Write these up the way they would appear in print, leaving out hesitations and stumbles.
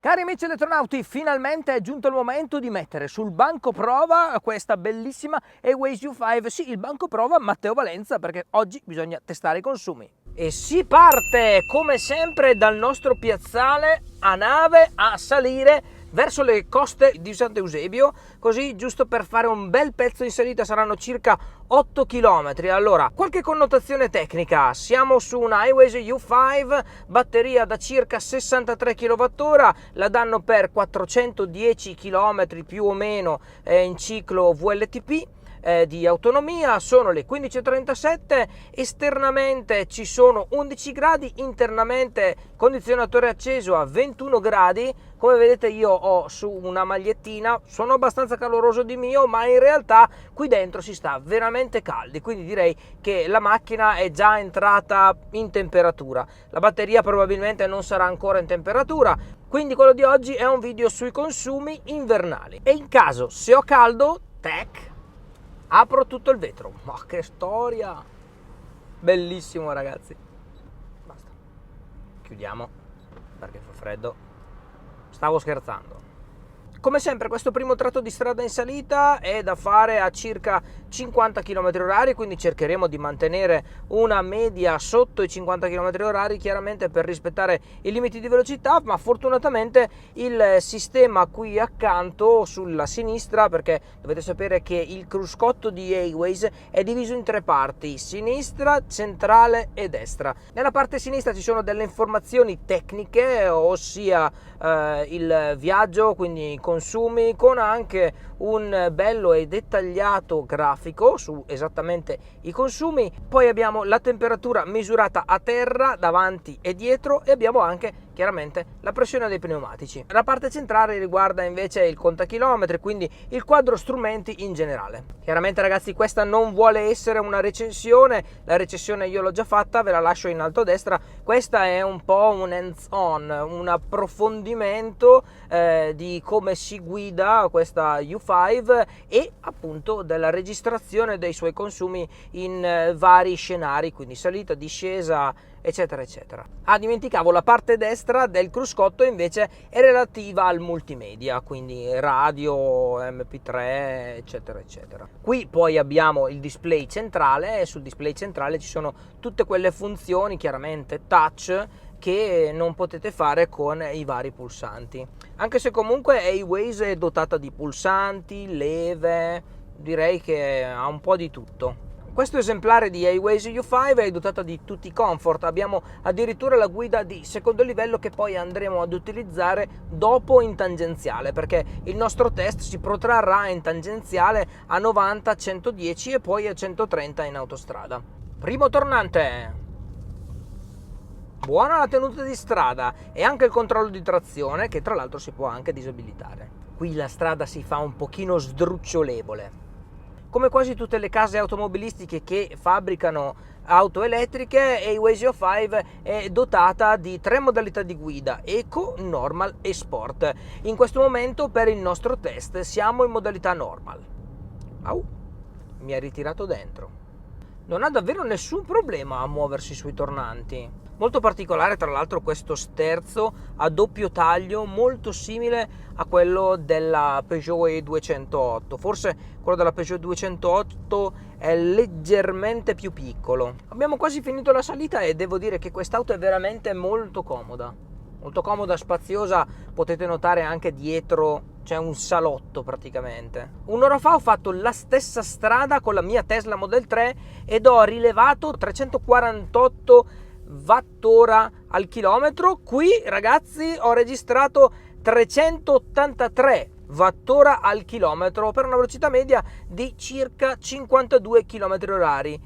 Cari amici elettronauti, finalmente è giunto il momento di mettere sul banco prova questa bellissima Aways U5. Sì, il banco prova Matteo Valenza, perché oggi bisogna testare i consumi. E si parte come sempre dal nostro piazzale a nave a salire verso le coste di Sant'Eusebio, così giusto per fare un bel pezzo in salita. Saranno circa 8 km. Allora, qualche connotazione tecnica: siamo su una Aways U5, batteria da circa 63 kWh, la danno per 410 km più o meno in ciclo VLTP. Di autonomia. Sono le 15:37, esternamente ci sono 11 gradi, internamente condizionatore acceso a 21 gradi. Come vedete io ho su una magliettina, sono abbastanza caloroso di mio, ma in realtà qui dentro si sta veramente caldi, quindi direi che la macchina è già entrata in temperatura. La batteria probabilmente non sarà ancora in temperatura, quindi quello di oggi è un video sui consumi invernali. E in caso, se ho caldo, apro tutto il vetro. Ma che storia! Bellissimo, ragazzi. Basta. Chiudiamo perché fa freddo. Stavo scherzando. Come sempre questo primo tratto di strada in salita è da fare a circa 50 km/h, quindi cercheremo di mantenere una media sotto i 50 km/h, chiaramente per rispettare i limiti di velocità, ma fortunatamente il sistema qui accanto sulla sinistra, perché dovete sapere che il cruscotto di Aways è diviso in tre parti: sinistra, centrale e destra. Nella parte sinistra ci sono delle informazioni tecniche, ossia il viaggio, quindi i consumi, con anche un bello e dettagliato grafico su esattamente i consumi. Poi abbiamo la temperatura misurata a terra davanti e dietro, e abbiamo anche chiaramente la pressione dei pneumatici. La parte centrale riguarda invece il contachilometri, quindi il quadro strumenti in generale. Chiaramente, ragazzi, questa non vuole essere una recensione, la recensione io l'ho già fatta, ve la lascio in alto a destra. Questa è un po' un hands-on, un approfondimento di come si guida questa U5 e appunto della registrazione dei suoi consumi in vari scenari, quindi salita, discesa, eccetera eccetera. Dimenticavo, la parte destra del cruscotto invece è relativa al multimedia, quindi radio, mp3, eccetera eccetera. Qui poi abbiamo il display centrale, e sul display centrale ci sono tutte quelle funzioni chiaramente touch che non potete fare con i vari pulsanti, anche se comunque Aways è dotata di pulsanti, leve, direi che ha un po' di tutto. Questo esemplare di Aways U5 è dotata di tutti i comfort, abbiamo addirittura la guida di secondo livello che poi andremo ad utilizzare dopo in tangenziale, perché il nostro test si protrarrà in tangenziale a 90, 110 e poi a 130 in autostrada. Primo tornante. Buona la tenuta di strada e anche il controllo di trazione, che tra l'altro si può anche disabilitare. Qui la strada si fa un pochino sdrucciolevole. Come quasi tutte le case automobilistiche che fabbricano auto elettriche, Aways U5 è dotata di tre modalità di guida: Eco, Normal e Sport. In questo momento per il nostro test siamo in modalità Normal. Mi ha ritirato dentro. Non ha davvero nessun problema a muoversi sui tornanti. Molto particolare tra l'altro questo sterzo a doppio taglio, molto simile a quello della Peugeot E208. Forse quello della Peugeot 208 è leggermente più piccolo. Abbiamo quasi finito la salita e devo dire che quest'auto è veramente molto comoda, spaziosa. Potete notare anche dietro c'è un salotto praticamente. Un'ora fa ho fatto la stessa strada con la mia Tesla Model 3 ed ho rilevato 348 Wh al chilometro. Qui, ragazzi, ho registrato 383 Wh al chilometro per una velocità media di circa 52 km/h,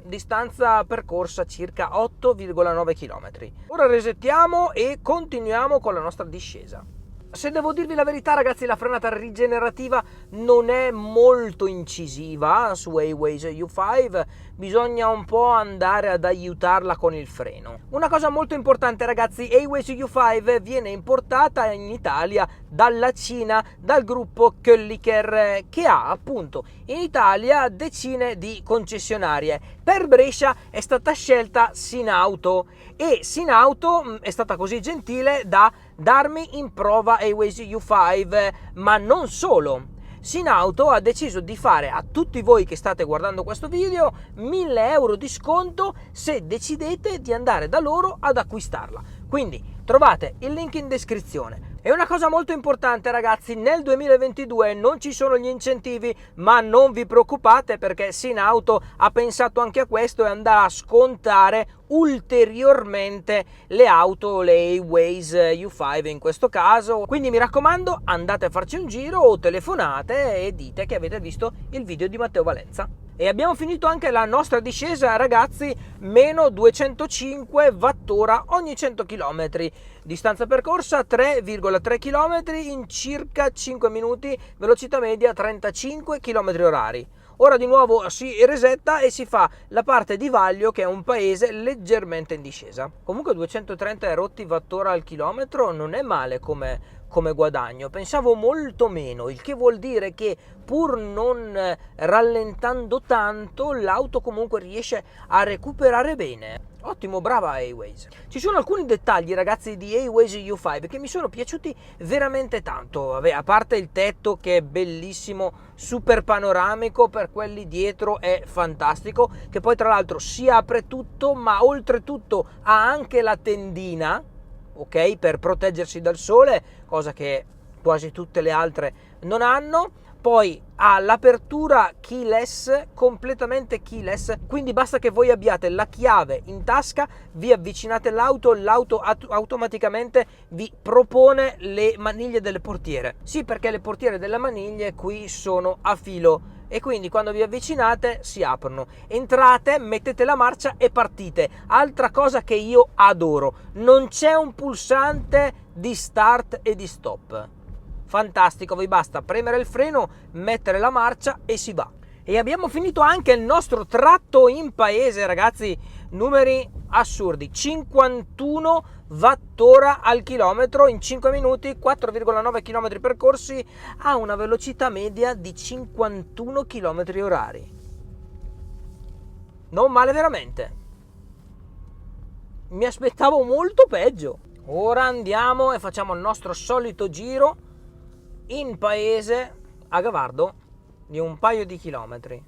distanza percorsa circa 8,9 km. Ora resettiamo e continuiamo con la nostra discesa. Se devo dirvi la verità, ragazzi, la frenata rigenerativa non è molto incisiva su Aways U5, bisogna un po' andare ad aiutarla con il freno. Una cosa molto importante, ragazzi: Aways U5 viene importata in Italia dalla Cina, dal gruppo Kölliker, che ha appunto in Italia decine di concessionarie. Per Brescia è stata scelta Sinauto, e Sinauto è stata così gentile da darmi in prova A-Waze U5, ma non solo. Sinauto ha deciso di fare a tutti voi che state guardando questo video 1.000 euro di sconto se decidete di andare da loro ad acquistarla. Quindi trovate il link in descrizione. E una cosa molto importante, ragazzi, nel 2022 non ci sono gli incentivi, ma non vi preoccupate perché Sinauto ha pensato anche a questo e andrà a scontare ulteriormente le auto, le A-Waze U5 in questo caso. Quindi mi raccomando, andate a farci un giro o telefonate e dite che avete visto il video di Matteo Valenza. E abbiamo finito anche la nostra discesa, ragazzi, meno 205 Wh ogni 100 km, distanza percorsa 3,3 km in circa 5 minuti, velocità media 35 km/h. Ora di nuovo si resetta e si fa la parte di Vaglio, che è un paese leggermente in discesa. Comunque 230 rotti Wh al chilometro non è male come guadagno, pensavo molto meno, il che vuol dire che pur non rallentando tanto l'auto comunque riesce a recuperare bene. Ottimo, brava A-Waze. Ci sono alcuni dettagli, ragazzi, di A-Waze U5 che mi sono piaciuti veramente tanto. Vabbè, a parte il tetto che è bellissimo, super panoramico, per quelli dietro è fantastico, che poi tra l'altro si apre tutto, ma oltretutto ha anche la tendina, ok, per proteggersi dal sole, cosa che quasi tutte le altre non hanno. Poi ha l'apertura keyless, completamente keyless, quindi basta che voi abbiate la chiave in tasca, vi avvicinate all'auto, l'auto automaticamente vi propone le maniglie delle portiere. Sì, perché le portiere delle maniglie qui sono a filo e quindi quando vi avvicinate si aprono. Entrate, mettete la marcia e partite. Altra cosa che io adoro, non c'è un pulsante di start e di stop. Fantastico, vi basta premere il freno, mettere la marcia e si va. E abbiamo finito anche il nostro tratto in paese, ragazzi, numeri assurdi, 51 Wh al chilometro in 5 minuti, 4,9 km percorsi a una velocità media di 51 km/h. Non male veramente. Mi aspettavo molto peggio. Ora andiamo e facciamo il nostro solito giro in paese a Gavardo di un paio di chilometri,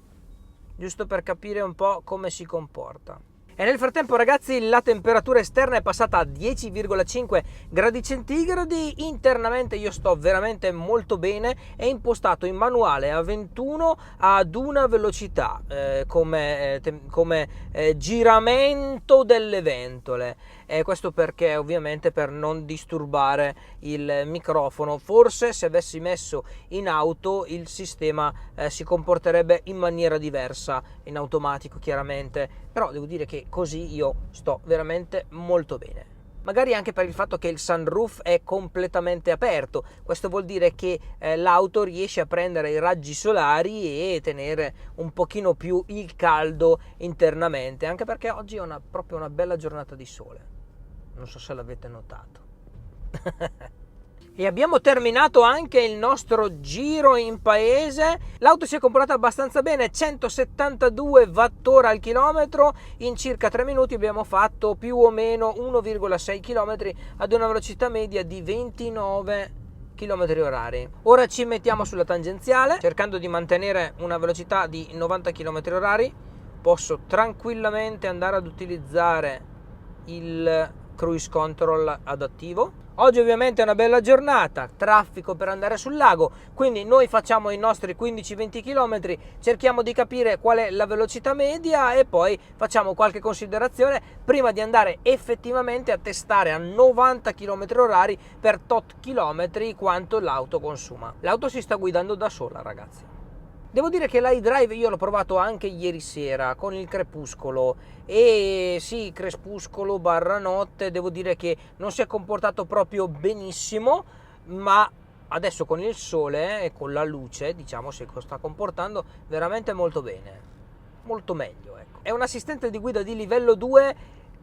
giusto per capire un po' come si comporta. E nel frattempo, ragazzi, la temperatura esterna è passata a 10,5 gradi centigradi, internamente io sto veramente molto bene, è impostato in manuale a 21 ad una velocità come giramento delle ventole. Questo perché ovviamente per non disturbare il microfono. Forse se avessi messo in auto il sistema si comporterebbe in maniera diversa, in automatico chiaramente, però devo dire che così io sto veramente molto bene. Magari anche per il fatto che il sunroof è completamente aperto, questo vuol dire che l'auto riesce a prendere i raggi solari e tenere un pochino più il caldo internamente, anche perché oggi è proprio una bella giornata di sole, non so se l'avete notato. E abbiamo terminato anche il nostro giro in paese. L'auto si è comportata abbastanza bene, 172 Wh al chilometro, in circa 3 minuti abbiamo fatto più o meno 1,6 km ad una velocità media di 29 km/h. Ora ci mettiamo sulla tangenziale, cercando di mantenere una velocità di 90 km/h. Posso tranquillamente andare ad utilizzare il cruise control adattivo. Oggi ovviamente è una bella giornata, traffico per andare sul lago, quindi noi facciamo i nostri 15-20 km, cerchiamo di capire qual è la velocità media e poi facciamo qualche considerazione prima di andare effettivamente a testare a 90 km/h per tot chilometri quanto l'auto consuma. L'auto si sta guidando da sola, ragazzi. Devo dire che l'iDrive io l'ho provato anche ieri sera con il crepuscolo e sì, crepuscolo barra notte, devo dire che non si è comportato proprio benissimo, ma adesso con il sole e con la luce, diciamo, si sta comportando veramente molto bene, molto meglio, ecco. È un assistente di guida di livello 2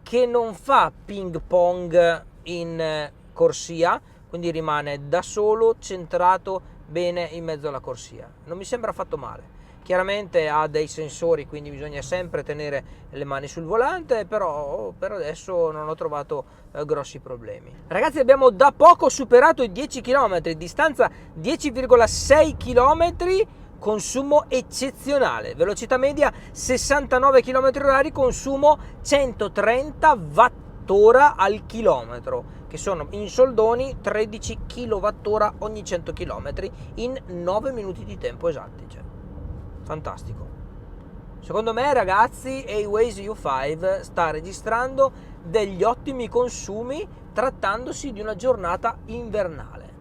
che non fa ping pong in corsia, quindi rimane da solo, centrato bene in mezzo alla corsia. Non mi sembra affatto male. Chiaramente ha dei sensori, quindi bisogna sempre tenere le mani sul volante, però per adesso non ho trovato grossi problemi. Ragazzi, abbiamo da poco superato i 10 km, distanza 10,6 km, consumo eccezionale, velocità media 69 km/h, consumo 130 Wh al chilometro, che sono in soldoni 13 kWh ogni 100 km in 9 minuti di tempo esatti. Cioè, fantastico. Secondo me, ragazzi, A-Waze U5 sta registrando degli ottimi consumi trattandosi di una giornata invernale,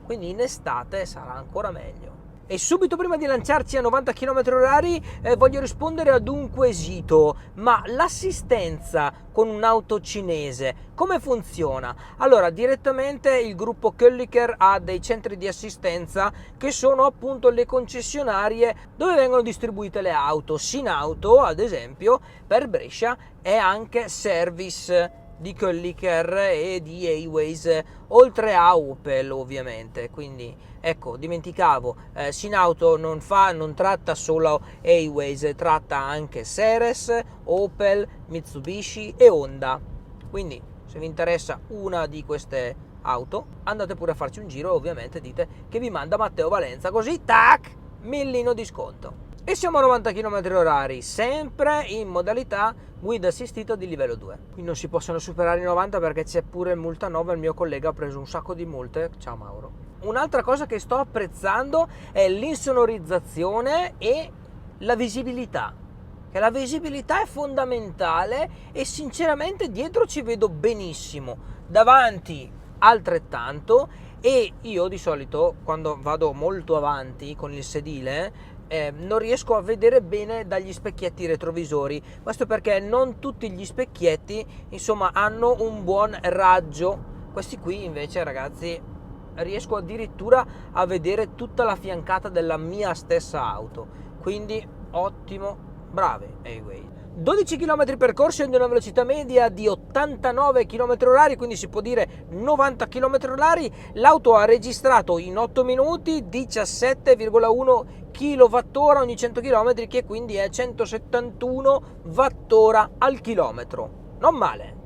quindi in estate sarà ancora meglio. E subito prima di lanciarci a 90 km/h voglio rispondere ad un quesito: ma l'assistenza con un'auto cinese come funziona? Allora, direttamente il gruppo Kölliker ha dei centri di assistenza che sono appunto le concessionarie dove vengono distribuite le auto. Sinauto, ad esempio, per Brescia è anche service di Kölliker e di A-Waze, oltre a Opel ovviamente. Quindi ecco, dimenticavo, Sinauto non tratta solo A-Waze, tratta anche Seres, Opel, Mitsubishi e Honda. Quindi se vi interessa una di queste auto andate pure a farci un giro, ovviamente dite che vi manda Matteo Valenza, così tac, millino di sconto. E siamo a 90 km/h, sempre in modalità guida assistita di livello 2. Qui non si possono superare i 90 perché c'è pure il multa 9, il mio collega ha preso un sacco di multe. Ciao Mauro. Un'altra cosa che sto apprezzando è l'insonorizzazione e la visibilità. Che la visibilità è fondamentale e sinceramente dietro ci vedo benissimo, davanti altrettanto, e io di solito quando vado molto avanti con il sedile non riesco a vedere bene dagli specchietti retrovisori. Questo perché non tutti gli specchietti insomma hanno un buon raggio. Questi qui invece, ragazzi, riesco addirittura a vedere tutta la fiancata della mia stessa auto, quindi ottimo, bravi A-Waze. 12 km percorsi ad una velocità media di 89 km/h, quindi si può dire 90 km/h. L'auto ha registrato in 8 minuti 17,1 kWh ogni 100 km, che quindi è 171 Wh al chilometro. Non male.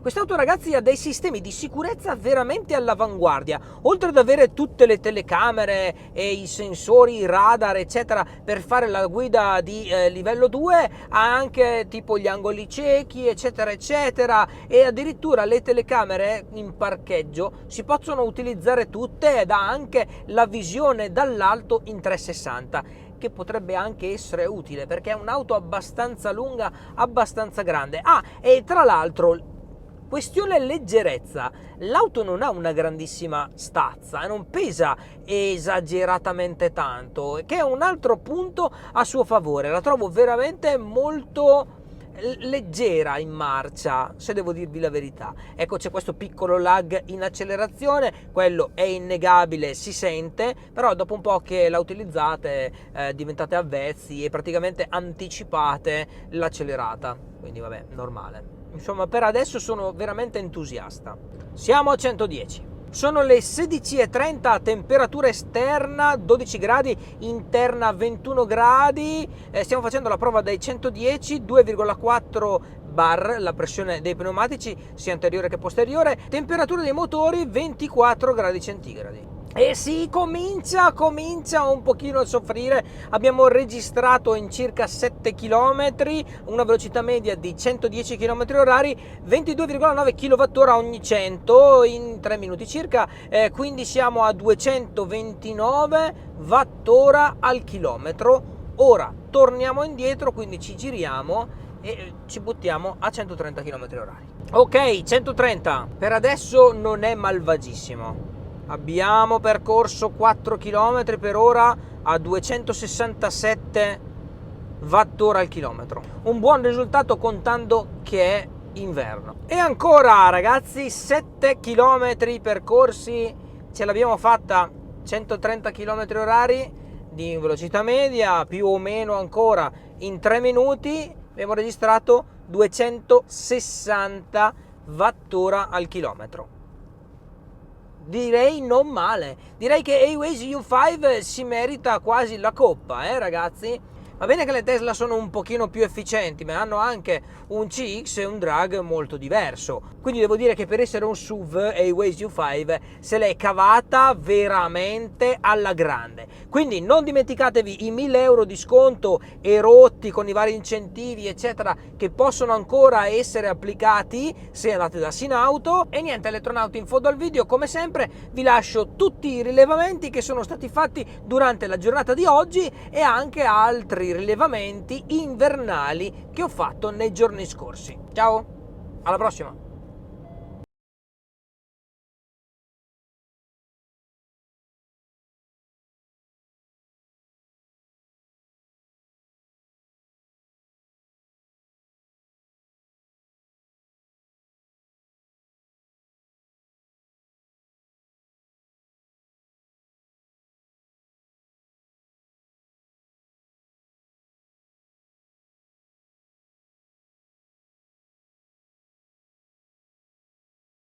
Quest'auto, ragazzi, ha dei sistemi di sicurezza veramente all'avanguardia. Oltre ad avere tutte le telecamere e i sensori, i radar, eccetera, per fare la guida di livello 2, ha anche tipo gli angoli ciechi, eccetera, eccetera, e addirittura le telecamere in parcheggio si possono utilizzare tutte ed ha anche la visione dall'alto in 360. Che potrebbe anche essere utile perché è un'auto abbastanza lunga, abbastanza grande. E tra l'altro, questione leggerezza, l'auto non ha una grandissima stazza, non pesa esageratamente tanto, che è un altro punto a suo favore. La trovo veramente molto leggera in marcia, se devo dirvi la verità. Ecco, c'è questo piccolo lag in accelerazione, quello è innegabile, si sente, però dopo un po' che la utilizzate diventate avvezzi e praticamente anticipate l'accelerata, quindi vabbè, normale. Insomma, per adesso sono veramente entusiasta. Siamo a 110. Sono le 16:30, a temperatura esterna 12 gradi, interna 21 gradi. Stiamo facendo la prova dai 110, 2,4 bar, la pressione dei pneumatici sia anteriore che posteriore. Temperatura dei motori 24 gradi centigradi. E sì, comincia un pochino a soffrire. Abbiamo registrato in circa 7 km una velocità media di 110 km/h, 22,9 kWh ogni 100 in 3 minuti circa, quindi siamo a 229 Wh al chilometro. Ora torniamo indietro, quindi ci giriamo e ci buttiamo a 130 km/h. Ok, 130 per adesso non è malvagissimo. Abbiamo percorso 4 km per ora a 267 Wh al chilometro. Un buon risultato contando che è inverno. E ancora, ragazzi, 7 km percorsi, ce l'abbiamo fatta, 130 km/h di velocità media, più o meno ancora in 3 minuti. Abbiamo registrato 260 Wh al chilometro. Direi non male, direi che A-Waze U5 si merita quasi la coppa, ragazzi. Va bene che le Tesla sono un pochino più efficienti, ma hanno anche un CX e un drag molto diverso. Quindi devo dire che per essere un SUV Awaze U5 se l'è cavata veramente alla grande. Quindi non dimenticatevi i 1000 euro di sconto erotti con i vari incentivi eccetera che possono ancora essere applicati se andate da Sinauto. E niente, elettronauti, in fondo al video come sempre vi lascio tutti i rilevamenti che sono stati fatti durante la giornata di oggi e anche altri rilevamenti invernali che ho fatto nei giorni scorsi. Ciao, alla prossima!